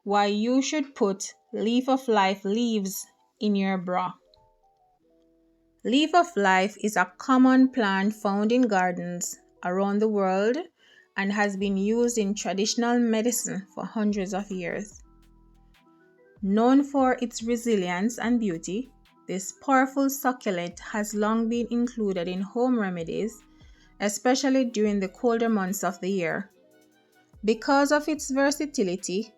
why you should put leaf of life leaves in your bra. Leaf of life is a common plant found in gardens around the world and has been used in traditional medicine for hundreds of years. Known for its resilience and beauty, this powerful succulent has long been included in home remedies, especially during the colder months of the year. Because of its versatility,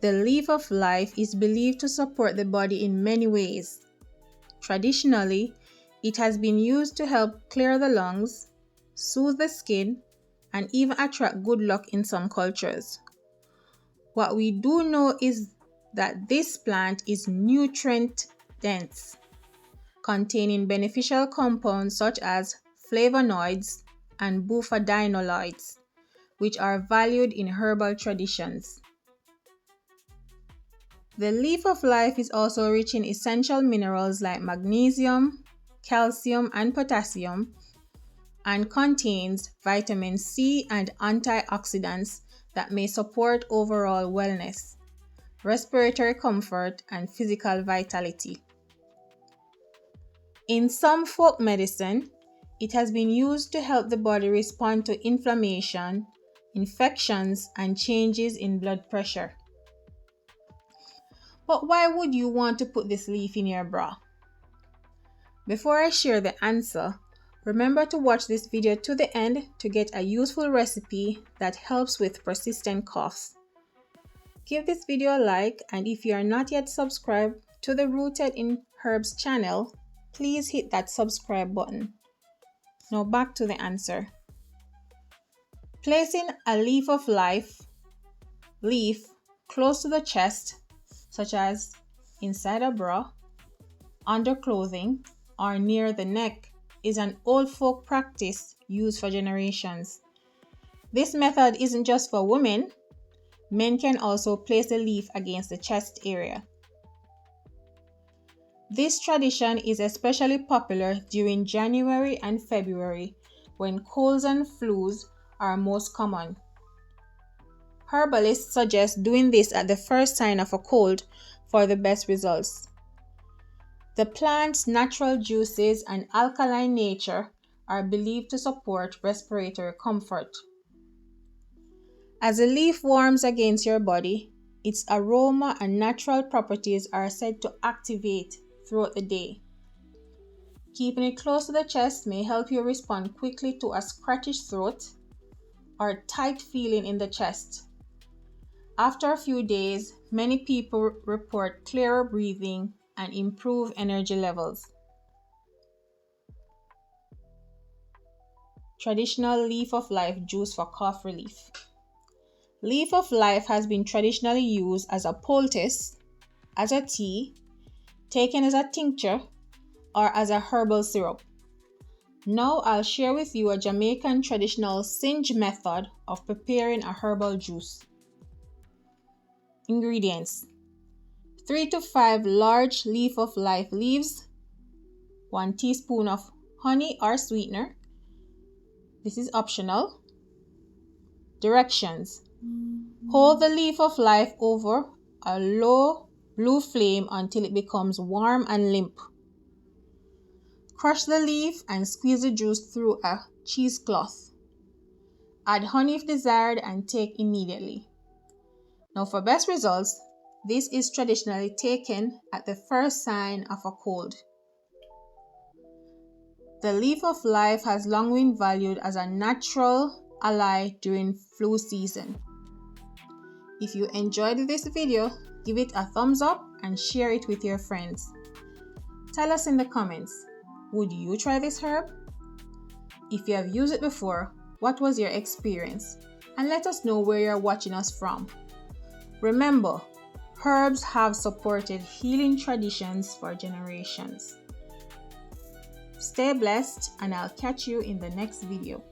the leaf of life is believed to support the body in many ways. Traditionally, it has been used to help clear the lungs, soothe the skin, and even attract good luck in some cultures. What we do know is that this plant is nutrient dense, containing beneficial compounds such as flavonoids and bufadienolides, which are valued in herbal traditions. The leaf of life is also rich in essential minerals like magnesium, calcium, and potassium, and contains vitamin C and antioxidants that may support overall wellness, respiratory comfort, and physical vitality. In some folk medicine, it has been used to help the body respond to inflammation, infections, and changes in blood pressure. But why would you want to put this leaf in your bra? Before I share the answer, remember to watch this video to the end to get a useful recipe that helps with persistent coughs. Give this video a like, and if you are not yet subscribed to the Rooted in Herbs channel, please hit that subscribe button. Now back to the answer. Placing a leaf of life leaf close to the chest, such as inside a bra, under clothing, or near the neck, is an old folk practice used for generations. This method isn't just for women. Men can also place the leaf against the chest area. This tradition is especially popular during January and February when colds and flus are most common. Herbalists suggest doing this at the first sign of a cold for the best results. The plant's natural juices and alkaline nature are believed to support respiratory comfort. As the leaf warms against your body, its aroma and natural properties are said to activate throughout the day. Keeping it close to the chest may help you respond quickly to a scratchy throat or tight feeling in the chest. After a few days, many people report clearer breathing and improved energy levels. Traditional leaf of life juice for cough relief. Leaf of life has been traditionally used as a poultice, as a tea, taken as a tincture, or as a herbal syrup. Now I'll share with you a Jamaican traditional singe method of preparing a herbal juice. Ingredients: 3 to 5 large leaf of life leaves, 1 teaspoon of honey or sweetener. This is optional. Directions: hold the leaf of life over a low blue flame until it becomes warm and limp. Crush the leaf and squeeze the juice through a cheesecloth. Add honey if desired and take immediately. Now for best results, this is traditionally taken at the first sign of a cold. The leaf of life has long been valued as a natural ally during flu season. If you enjoyed this video, give it a thumbs up and share it with your friends. Tell us in the comments, would you try this herb? If you have used it before, what was your experience? And let us know where you're watching us from. Remember, herbs have supported healing traditions for generations. Stay blessed, and I'll catch you in the next video.